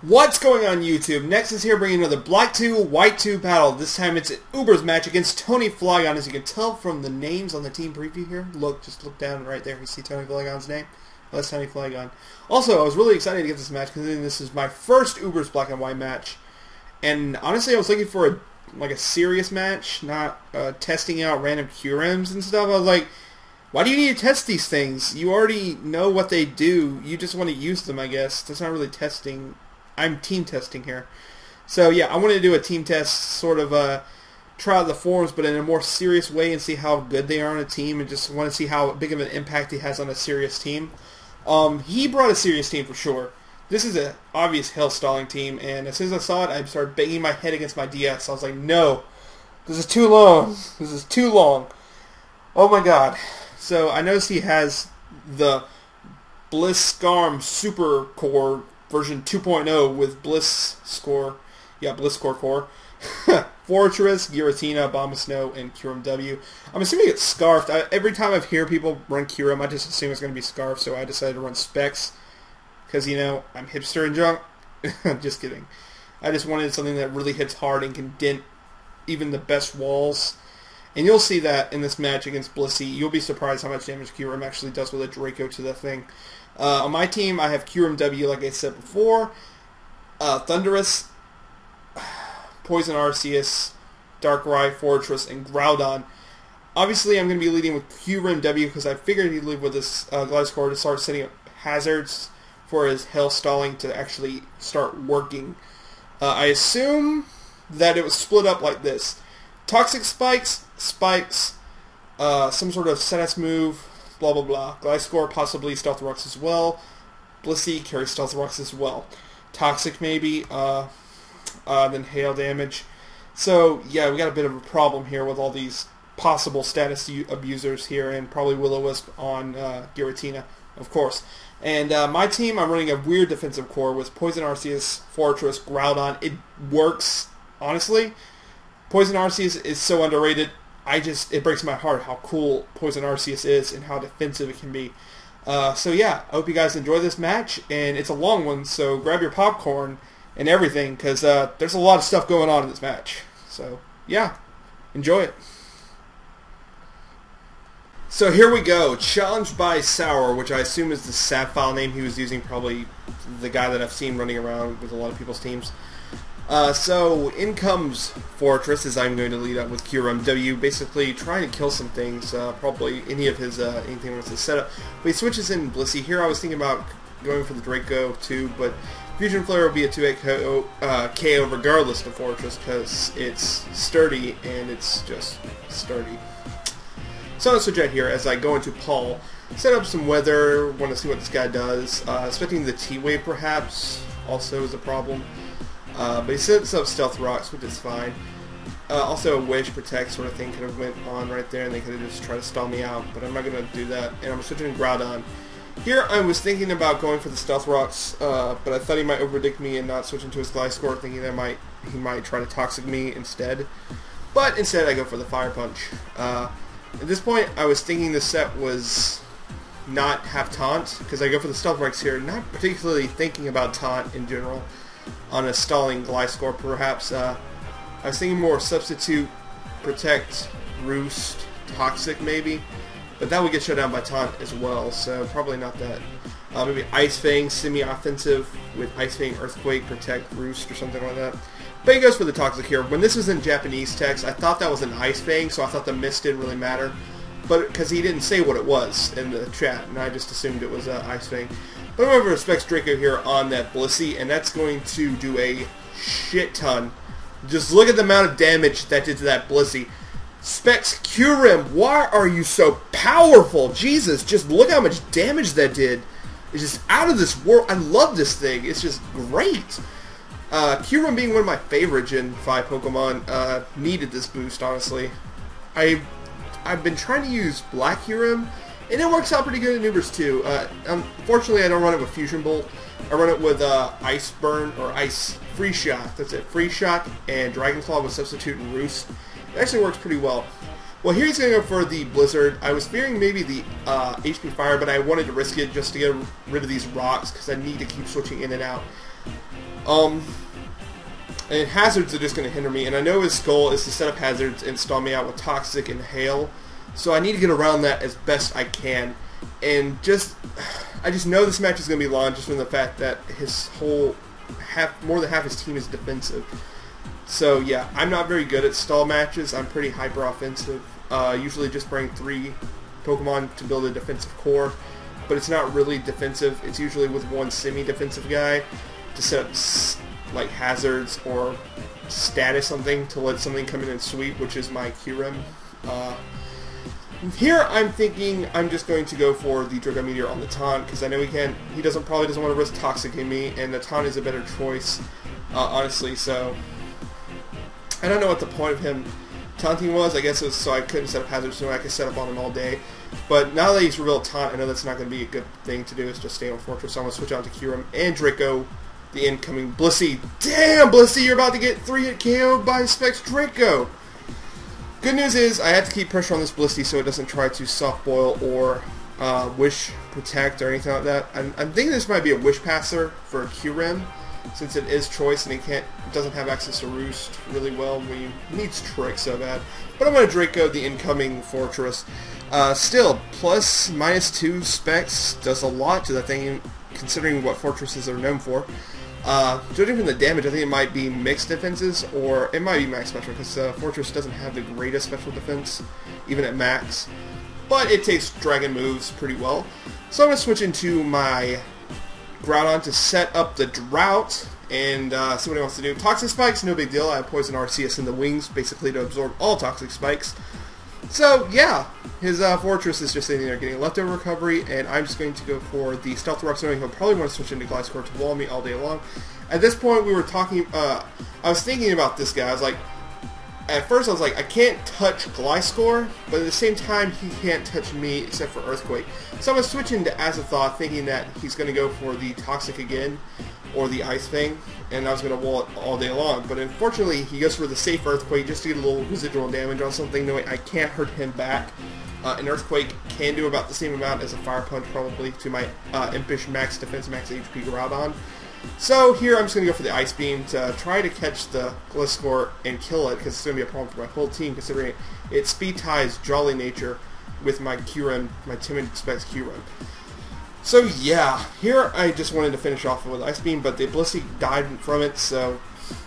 What's going on YouTube? Next is here bringing another Black 2, White 2 battle. This time it's an Uber's match against TonyFlygon. As you can tell from the names on the team preview here. Just look down right there. You see TonyFlygon's name? Well, that's TonyFlygon. Also, I was really excited to get this match because this is my first Uber's Black and White match. And honestly, I was looking for a serious match, not testing out random Kyurems and stuff. I was like, why do you need to test these things? You already know what they do. You just want to use them, I guess. That's not really testing. I'm team testing here. So yeah, I wanted to do a team test, sort of try out the forms, but in a more serious way and see how good they are on a team, and just want to see how big of an impact he has on a serious team. He brought a serious team for sure. This is an obvious hell stalling team, and as soon as I saw it, I started banging my head against my DS. I was like, no, this is too long. This is too long. Oh my god. So I noticed he has the Blitzscarm Super Core version 2.0 with Bliss Core core. Fortress, Giratina, Bomb of Snow, and Kyurem W. I'm assuming it's Scarfed. Every time I've heard people run Kyurem, I just assume it's going to be Scarfed, so I decided to run Specs. Because, you know, I'm hipster and junk. Just kidding. I just wanted something that really hits hard and can dent even the best walls. And you'll see that in this match against Blissey. You'll be surprised how much damage Kyurem actually does with a Draco to the thing. On my team, I have Kyurem W, like I said before, Thunderous, Poison Arceus, Darkrai, Fortress, and Groudon. Obviously, I'm going to be leading with Kyurem W because I figured he'd lead with this Gliscor to start setting up hazards for his hell stalling to actually start working. I assume that it was split up like this. Toxic Spikes, some sort of status move, blah blah blah. Gliscor, possibly Stealth Rocks as well. Blissey carries Stealth Rocks as well. Toxic maybe, then hail damage. So yeah, we got a bit of a problem here with all these possible status abusers here, and probably Will-O-Wisp on Giratina, of course. And my team, I'm running a weird defensive core with Poison Arceus, Fortress, Groudon. It works, honestly. Poison Arceus is so underrated. It breaks my heart how cool Poison Arceus is and how defensive it can be. So yeah, I hope you guys enjoy this match, and it's a long one, so grab your popcorn and everything, because there's a lot of stuff going on in this match. So yeah, enjoy it. So here we go, challenged by Sour, which I assume is the SAP file name he was using, probably the guy that I've seen running around with a lot of people's teams. So in comes Fortress, as I'm going to lead up with Kyurem W, basically trying to kill some things, probably any of his anything with his setup. But he switches in Blissey. Here I was thinking about going for the Draco too, but Fusion Flare will be a 2-8 KO regardless of Fortress because it's sturdy and it's just sturdy. So I'll switch out here as I go into Paul, set up some weather, want to see what this guy does. Expecting the T-Wave perhaps also is a problem. But he sets up Stealth Rocks, which is fine. Also a Wish, Protect sort of thing could have went on right there, and they could have just tried to stall me out, but I'm not going to do that, and I'm switching to Groudon. Here I was thinking about going for the Stealth Rocks, but I thought he might overdick me and not switch into his Gliscor, thinking that he might try to Toxic me instead. But instead I go for the Fire Punch. At this point I was thinking the set was not have Taunt, because I go for the Stealth Rocks here, not particularly thinking about Taunt in general. On a stalling Gliscor, perhaps. I was thinking more Substitute, Protect, Roost, Toxic maybe, but that would get shut down by Taunt as well, so probably not that. Maybe Ice Fang, semi-offensive with Ice Fang, Earthquake, Protect, Roost, or something like that. But he goes for the Toxic here. When this was in Japanese text, I thought that was an Ice Fang, so I thought the miss didn't really matter, but because he didn't say what it was in the chat, and I just assumed it was Ice Fang. But I'm over to Specs Draco here on that Blissey, and that's going to do a shit ton. Just look at the amount of damage that did to that Blissey. Specs Kyurem, why are you so powerful? Jesus, just look how much damage that did. It's just out of this world. I love this thing. It's just great. Kyurem being one of my favorite Gen 5 Pokemon needed this boost, honestly. I've been trying to use Black Kyurem, and it works out pretty good in Ubers too. Unfortunately, I don't run it with Fusion Bolt. I run it with Ice Burn or Ice Free Shot. That's it, Free Shot and Dragon Claw with Substitute and Roost. It actually works pretty well. Well, here he's going to go for the Blizzard. I was fearing maybe the HP Fire, but I wanted to risk it just to get rid of these rocks because I need to keep switching in and out. And hazards are just going to hinder me, and I know his goal is to set up hazards and stall me out with Toxic and Hail, so I need to get around that as best I can. And I just know this match is going to be long just from the fact that his whole more than half his team is defensive. So yeah, I'm not very good at stall matches. I'm pretty hyper offensive. Usually just bring 3 Pokemon to build a defensive core, but it's not really defensive. It's usually with one semi-defensive guy to set up like hazards or status something to let something come in and sweep, which is my Kyurem. Here I'm thinking I'm just going to go for the Draco Meteor on the taunt because I know he probably doesn't want to risk toxicking me, and the taunt is a better choice, honestly. So I don't know what the point of him taunting was. I guess it was so I couldn't set up hazards so I could set up on him all day. But now that he's revealed taunt, I know that's not going to be a good thing to do. It's just stay on Fortress. So I'm going to switch out to Kyurem and Draco. The incoming Blissey. Damn, Blissey, you're about to get 3-hit KO'd by Specs Draco. Good news is I have to keep pressure on this Blissey so it doesn't try to soft boil or wish protect or anything like that. I'm thinking this might be a wish passer for Kyurem since it is choice and it doesn't have access to Roost really well. He needs Trick so bad. But I'm going to Draco the incoming Fortress. Still, plus -2 Specs does a lot to the thing considering what Fortresses are known for. Judging from the damage, I think it might be mixed defenses, or it might be max special, because Fortress doesn't have the greatest special defense, even at max. But it takes dragon moves pretty well. So I'm going to switch into my Groudon to set up the Drought, and see what he wants to do. Toxic Spikes, no big deal. I have Poison Arceus in the wings, basically to absorb all Toxic Spikes. So, yeah, his Fortress is just sitting there getting leftover recovery, and I'm just going to go for the Stealth Rocks, knowing he'll probably want to switch into Gliscor to wall me all day long. At this point, we were talking, I was thinking about this guy. I was like, at first I was like, I can't touch Gliscor, but at the same time, he can't touch me except for Earthquake. So I'm going to switch into Azathoth, thinking that he's going to go for the Toxic again, or the Ice thing, and I was going to wall it all day long. But unfortunately, he goes for the safe Earthquake just to get a little residual damage on something, knowing I can't hurt him back. An Earthquake can do about the same amount as a Fire Punch, probably, to my Impish Max Defense, Max HP Groudon. So here I'm just going to go for the Ice Beam to try to catch the Gliscor and kill it, because it's going to be a problem for my whole team, considering it speed ties Jolly Nature with my Kyurem, my Timid Specs Kyurem. So yeah, here I just wanted to finish off with Ice Beam, but the Blissey died from it, so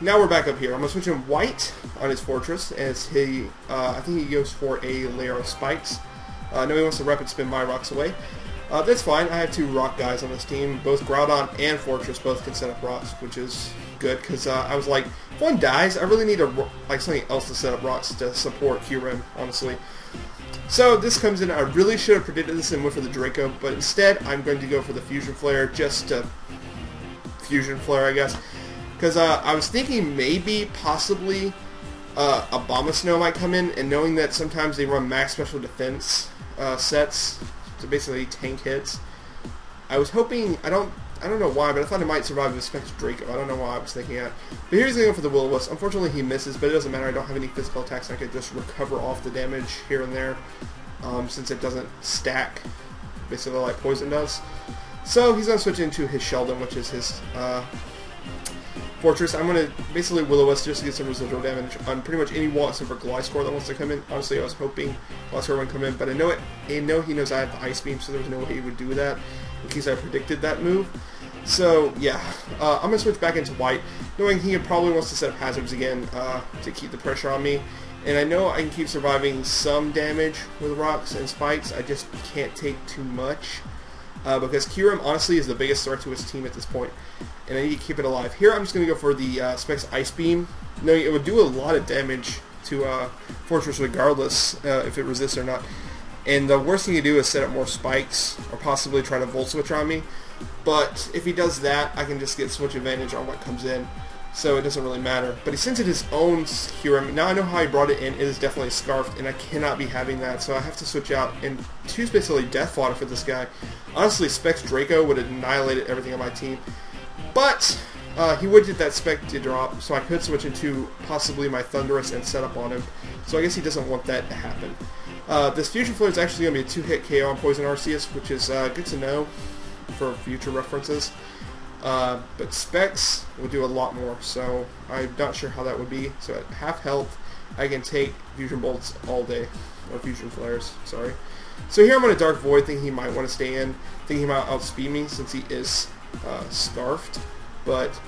now we're back up here. I'm going to switch him White on his Fortress, as he, I think he goes for a layer of Spikes. No, he wants to Rapid Spin my rocks away. That's fine, I have 2 rock guys on this team. Both Groudon and Fortress both can set up rocks, which is good, because I was like, if one dies, I really need something else to set up rocks to support Kyurem, honestly. So this comes in, I really should have predicted this and went for the Draco, but instead I'm going to go for the Fusion Flare, just to Fusion Flare, I guess. Because I was thinking maybe, possibly, a Abomasnow might come in, and knowing that sometimes they run max special defense sets, to basically tank hits, I was hoping, I don't know why, but I thought it might survive with Specs Draco. I don't know why I was thinking that. But here's going to go for the Will-O-Wisp. Unfortunately, he misses, but it doesn't matter. I don't have any physical attacks, and I could just recover off the damage here and there, since it doesn't stack, basically like Poison does. So he's going to switch into his Sheldon, which is his Fortress. I'm going to basically Will-O-Wisp just to get some residual damage on pretty much any wall except for Gliscor that wants to come in. Honestly, I was hoping Gliscor wouldn't come in, but I know he knows I have the Ice Beam, so there was no way he would do that in case I predicted that move. So yeah, I'm going to switch back into White, knowing he probably wants to set up hazards again to keep the pressure on me. And I know I can keep surviving some damage with rocks and spikes, I just can't take too much. Because Kyurem honestly is the biggest threat to his team at this point, and I need to keep it alive. Here I'm just going to go for the Specs Ice Beam, knowing it would do a lot of damage to Fortress regardless if it resists or not. And the worst thing you do is set up more spikes, or possibly try to Volt Switch on me. But if he does that, I can just get switch advantage on what comes in, so it doesn't really matter. But he sends it his own Kyurem. Now I know how he brought it in. It is definitely Scarfed, and I cannot be having that, so I have to switch out and choose basically Death Fodder for this guy. Honestly, Specs Draco would have annihilated everything on my team. But he would get that Spec to drop, so I could switch into possibly my Thundurus and set up on him. So I guess he doesn't want that to happen. This Fusion Flare is actually going to be a 2-hit KO on Poison Arceus, which is good to know for future references. But specs will do a lot more, so I'm not sure how that would be. So at half health, I can take fusion bolts all day, or fusion flares, sorry. So here I'm going to Dark Void, thinking he might want to stay in, thinking he might outspeed me since he is scarfed. But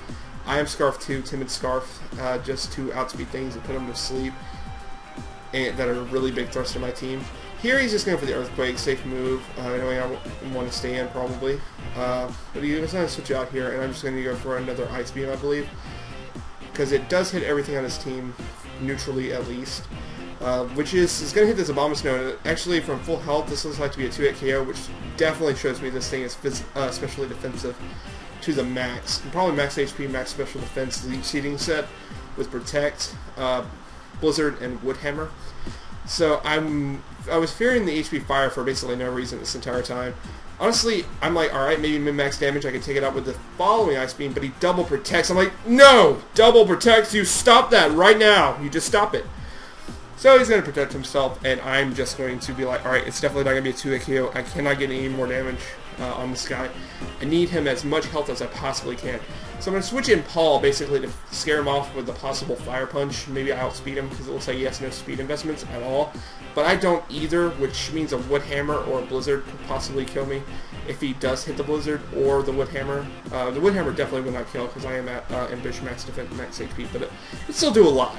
I am scarfed too, timid scarf, just to outspeed things and put them to sleep, and that are a really big thrust in my team. Here he's just going for the Earthquake, safe move, knowing I want to stay in probably. But he's going to switch out here, and I'm just going to go for another Ice Beam, I believe. Because it does hit everything on his team, neutrally at least. Which is going to hit this Abomasnow. Actually, from full health, this looks like to be a 2-hit KO, which definitely shows me this thing is especially defensive to the max. And probably max HP, max special defense leech seeding set with Protect, Blizzard, and Woodhammer. So I was fearing the HP Fire for basically no reason this entire time. Honestly, I'm like, alright, maybe min-max damage, I can take it out with the following Ice Beam, but he double protects. I'm like, no! Double protects, you stop that right now! You just stop it. So he's going to protect himself, and I'm just going to be like, alright, it's definitely not going to be a 2-hit KO. I cannot get any more damage on this guy. I need him as much health as I possibly can. So I'm going to switch in Paul, basically, to scare him off with the possible Fire Punch. Maybe I outspeed him, because it looks like he has no speed investments at all. But I don't either, which means a Woodhammer or a Blizzard could possibly kill me if he does hit the Blizzard or the Woodhammer. The Woodhammer definitely would not kill, because I am at Ambition max defense, max HP, but it'd still do a lot.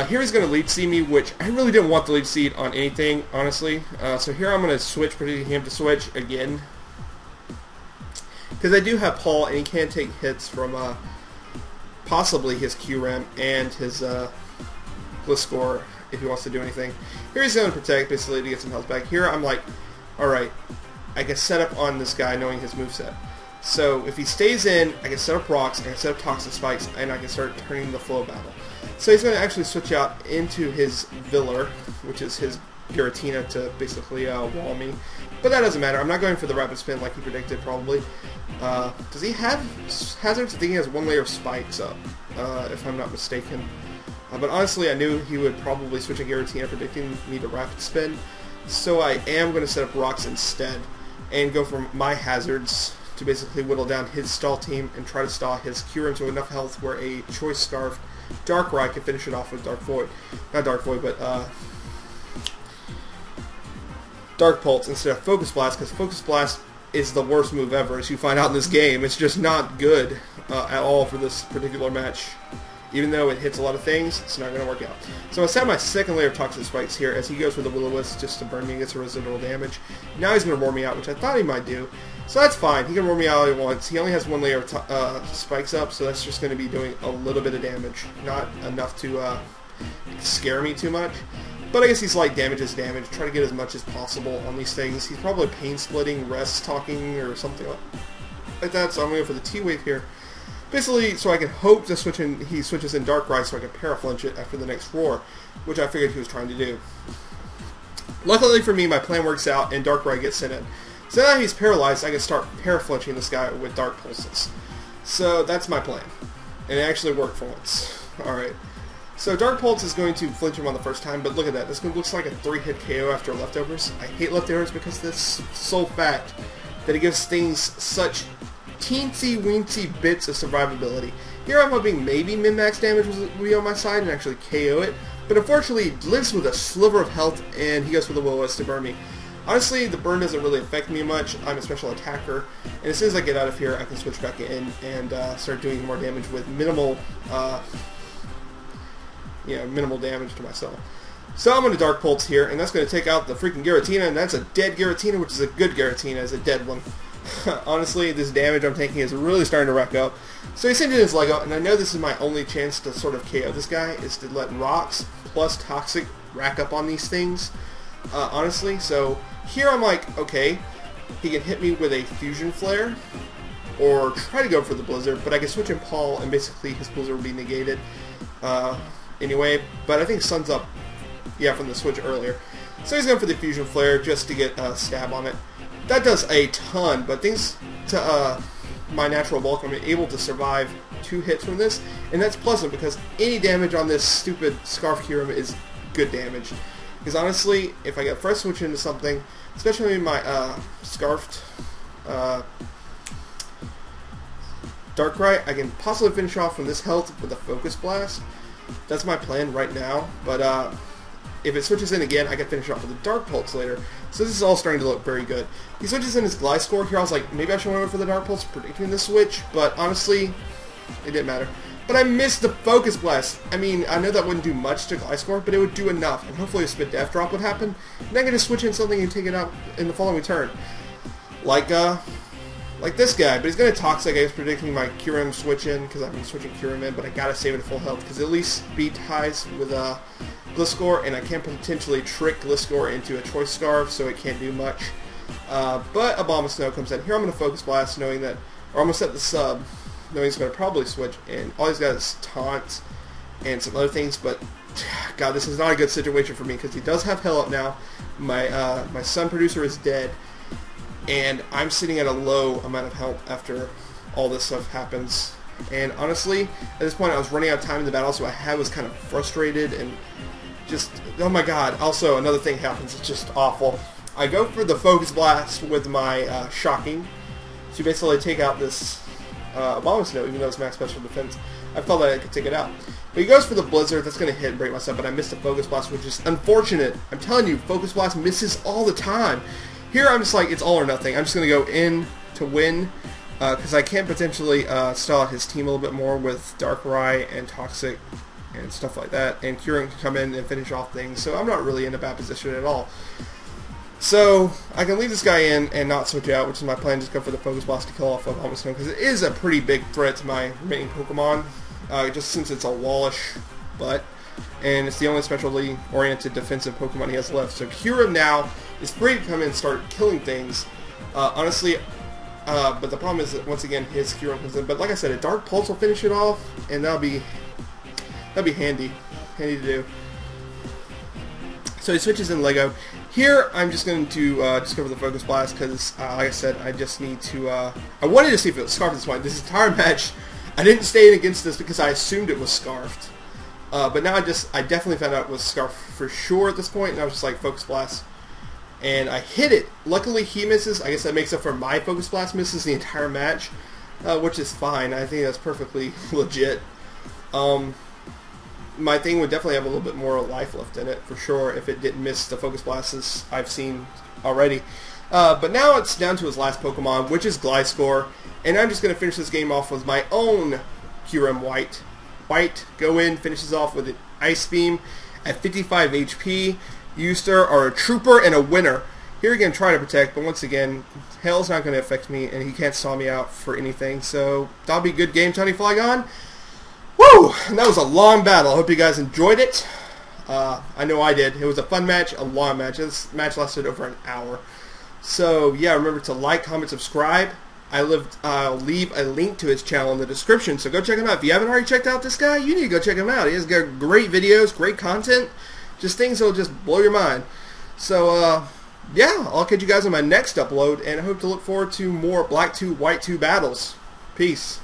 Here he's going to Leech Seed me, which I really didn't want the Leech Seed on anything, honestly. So here I'm going to switch, predicting him to switch again. Because I do have Paul, and he can take hits from possibly his Kyurem and his Gliscor if he wants to do anything. Here he's going to Protect, basically, to get some health back. Here I'm like, alright, I can set up on this guy knowing his moveset. So if he stays in, I can set up rocks, I can set up Toxic Spikes, and I can start turning the flow battle. So he's going to actually switch out into his Viller, which is his Giratina, to basically wall me. But that doesn't matter. I'm not going for the Rapid Spin like he predicted, probably. Does he have hazards? I think he has one layer of spikes up, if I'm not mistaken. But honestly, I knew he would probably switch a Giratina, predicting me to Rapid Spin. So I am going to set up rocks instead, and go for my hazards to basically whittle down his stall team and try to stall his Kyurem to enough health where a Choice Scarf Darkrai can finish it off with Dark Void. Not Dark Void, but Dark Pulse instead of Focus Blast, because Focus Blast is the worst move ever, as you find out in this game. It's just not good at all for this particular match. Even though it hits a lot of things, it's not going to work out. So I set my second layer of Toxic Spikes here as he goes for the Will-O-Wisp just to burn me and get some residual damage. Now he's going to roar me out, which I thought he might do. So that's fine. He can roar me out all he wants. He only has one layer of spikes up, so that's just going to be doing a little bit of damage. Not enough to scare me too much. But I guess he's like damage is damage. Try to get as much as possible on these things. He's probably pain splitting, rest talking, or something like that. So I'm going to go for the T-Wave here. Basically, so I can hope to switch in, he switches in Darkrai so I can Paraflinch it after the next roar, which I figured he was trying to do. Luckily for me, my plan works out and Darkrai gets sent in. So now he's paralyzed, I can start Paraflinching this guy with Dark Pulses. So that's my plan. And it actually worked for once. Alright. So Dark Pulse is going to flinch him on the first time, but look at that. This looks like a 3-hit KO after Leftovers. I hate Leftovers because of this sole fact that it gives things such teensy-weensy bits of survivability. Here I'm hoping maybe min-max damage will be on my side and actually KO it, but unfortunately he lives with a sliver of health and he goes for the Will-O-Wisp to burn me. Honestly, the burn doesn't really affect me much. I'm a special attacker, and as soon as I get out of here I can switch back in and start doing more damage with minimal minimal damage to myself. So I'm going to Dark Pulse here, and that's going to take out the freaking Giratina, and that's a dead Giratina, which is a good Giratina, as a dead one. Honestly, this damage I'm taking is really starting to rack up. So he sent in his Lego, and I know this is my only chance to sort of KO this guy, is to let Rocks plus Toxic rack up on these things, honestly. So here I'm like, okay, he can hit me with a Fusion Flare, or try to go for the Blizzard, but I can switch in Paul, and basically his Blizzard will be negated anyway. But I think Sun's up, yeah, from the switch earlier. So he's going for the Fusion Flare just to get a stab on it. That does a ton, but thanks to my natural bulk, I'm able to survive 2 hits from this, and that's pleasant because any damage on this stupid Scarf Kyurem is good damage. Because honestly, if I get first switch into something, especially my Scarfed Darkrai, I can possibly finish off from this health with a Focus Blast. That's my plan right now, but if it switches in again, I can finish off with a Dark Pulse later. So this is all starting to look very good. He switches in his Gliscor. Here I was like, maybe I should went for the Dark Pulse predicting this switch, but honestly, it didn't matter. But I missed the Focus Blast. I mean, I know that wouldn't do much to Gliscor, but it would do enough. And hopefully a Spit Death Drop would happen. And I'm going to switch in something and take it out in the following turn. Like this guy. But he's going to Toxic. I was predicting my Kyurem switch in, because I've been switching Kyurem in, but I got to save it at full health, because at least beat ties with Gliscor, and I can potentially trick Gliscor into a Choice Scarf, so it can't do much. But Abomasnow comes in. Here I'm going to Focus Blast, knowing that, or I'm going to set the sub, knowing he's going to probably switch, and all he's got is Taunt and some other things, but God, this is not a good situation for me, because he does have Hell Up now. My Sun Producer is dead, and I'm sitting at a low amount of health after all this stuff happens. And honestly, at this point I was running out of time in the battle, so I was kind of frustrated, and just, oh my God. Also, another thing happens, it's just awful. I go for the Focus Blast with my Shocking to basically take out this Abomasnow, even though it's max special defense. I felt that I could take it out. But he goes for the Blizzard. That's going to hit and break my stuff, but I missed the Focus Blast, which is unfortunate. I'm telling you, Focus Blast misses all the time. Here I'm just like, it's all or nothing. I'm just going to go in to win, because I can potentially stall out his team a little bit more with Darkrai and Toxic and stuff like that, and Kyurem can come in and finish off things, so I'm not really in a bad position at all. So I can leave this guy in and not switch out, which is my plan. Just go for the Focus Blast to kill off of Abomasnow, because it is a pretty big threat to my remaining Pokemon, just since it's a wallish butt, and it's the only specially oriented defensive Pokemon he has left. So Kyurem now is free to come in and start killing things. Honestly, but the problem is that once again his Kyurem comes in. But like I said, a Dark Pulse will finish it off, and that'll be handy to do. So he switches in Lego. Here, I'm just going to just go for the Focus Blast, because, like I said, I just need to, I wanted to see if it was Scarfed this point. This entire match, I didn't stay in against this because I assumed it was Scarfed. But now I definitely found out it was Scarfed for sure at this point, and I was just like, Focus Blast. And I hit it. Luckily, he misses. I guess that makes up for my Focus Blast misses the entire match, which is fine. I think that's perfectly legit. My thing would definitely have a little bit more life left in it, for sure, if it didn't miss the Focus Blasts I've seen already. But now it's down to his last Pokemon, which is Gliscor, and I'm just going to finish this game off with my own Kyurem White. White, go in, finishes off with an Ice Beam at 55 HP. You, sir, are a trooper and a winner. Here again, try to protect, but once again, Hell's not going to affect me, and he can't stall me out for anything, so that'll be a good game, TonyFlygon. Woo! And that was a long battle. I hope you guys enjoyed it. I know I did. It was a fun match, a long match. This match lasted over an hour. So, yeah, remember to like, comment, subscribe. I'll leave a link to his channel in the description, so go check him out. If you haven't already checked out this guy, you need to go check him out. He has got great videos, great content, just things that will just blow your mind. So, yeah, I'll catch you guys on my next upload, and I hope to look forward to more Black 2, White 2 battles. Peace.